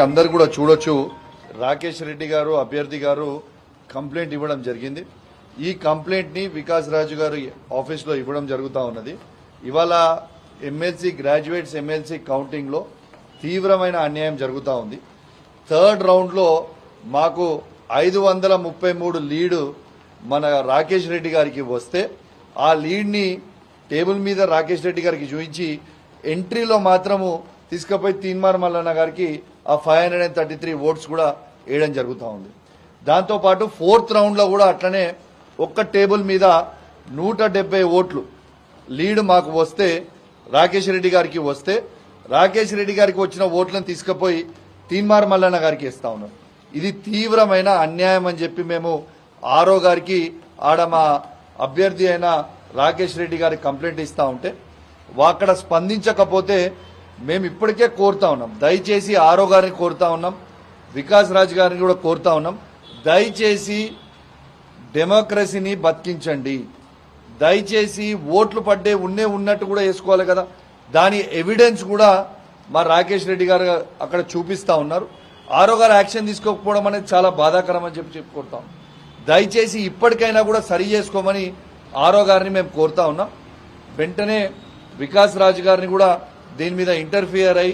అందరు కూడా చూడొచ్చు రాకేష్ రెడ్డి గారు అభ్యర్థి గారు కంప్లైంట్ ఇవ్వడం జరిగింది. ఈ కంప్లైంట్ ని వికాస్ రాజు గారి ఆఫీస్ లో ఇవ్వడం జరుగుతా ఉన్నది. ఇవాళ ఎమ్మెల్సీ గ్రాడ్యుయేట్స్ ఎమ్మెల్సీ కౌంటింగ్ లో తీవ్రమైన అన్యాయం జరుగుతా ఉంది. థర్డ్ రౌండ్ లో మాకు 533 లీడ్ మన రాకేష్ రెడ్డి గారికి వస్తే ఆ లీడ్ ని టేబుల్ మీద రాకేష్ రెడ్డి గారికి చూపించి ఎంట్రీలో మాత్రము తీసుకుపోయి తీన్మార్ మల్లన్న గారికి ఆ 533 ఓట్స్ కూడా వేయడం జరుగుతూ ఉంది. దాంతోపాటు ఫోర్త్ రౌండ్ లో కూడా అట్లనే ఒక్క టేబుల్ మీద 170 ఓట్లు లీడ్ మాకు వస్తే రాకేష్ రెడ్డి గారికి వస్తే రాకేష్ రెడ్డి గారికి వచ్చిన ఓట్లను తీసుకుపోయి తీన్మార్ మల్లన్న గారికి ఇస్తా ఉన్నాం. ఇది తీవ్రమైన అన్యాయం అని చెప్పి మేము ఆరో గారికి ఆడ మా అభ్యర్థి అయిన రాకేష్ రెడ్డి గారికి కంప్లైంట్ ఇస్తా ఉంటే అక్కడ స్పందించకపోతే మేము ఇప్పటికే కోరుతా ఉన్నాం. దయచేసి ఆరో గారిని కోరుతా ఉన్నాం, వికాస్ రాజ్ గారిని కూడా కోరుతా ఉన్నాం. దయచేసి డెమోక్రసీని బతికించండి. దయచేసి ఓట్లు పడ్డే ఉన్నట్టు కూడా వేసుకోవాలి కదా. దాని ఎవిడెన్స్ కూడా మా రాకేష్ రెడ్డి గారు అక్కడ చూపిస్తా ఉన్నారు. ఆరో గారు యాక్షన్ తీసుకోకపోవడం అనేది చాలా బాధాకరం అని చెప్పి కోరుతాం. దయచేసి ఇప్పటికైనా కూడా సరి చేసుకోమని ఆరో గారిని మేము కోరుతా ఉన్నాం. వెంటనే వికాస్ రాజ్ గారిని కూడా దీని మీద ఇంటర్ఫియర్ అయి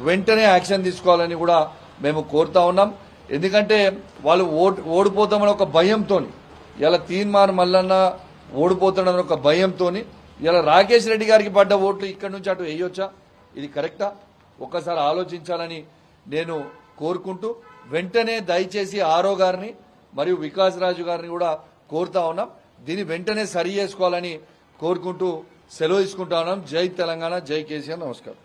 వెంటనే యాక్షన్ తీసుకోవాలని కూడా మేము కోరుతా ఉన్నాం. ఎందుకంటే వాళ్ళు ఓడిపోతామని ఒక భయంతో, ఇలా తీన్మార్ మల్లన్న ఓడిపోతాడని ఒక భయంతో ఇలా రాకేష్ రెడ్డి గారికి పడ్డ ఓట్లు ఇక్కడి నుంచి అటు వేయొచ్చా? ఇది కరెక్టా? ఒక్కసారి ఆలోచించాలని నేను కోరుకుంటూ వెంటనే దయచేసి ఆరో గారిని మరియు వికాస్ రాజు గారిని కూడా కోరుతా ఉన్నాం. దీన్ని వెంటనే సరి చేసుకోవాలని కోరుకుంటూ సెలవు తీసుకుంటా ఉన్నాం. జై తెలంగాణ, జై కేసీఆర్. నమస్కారం.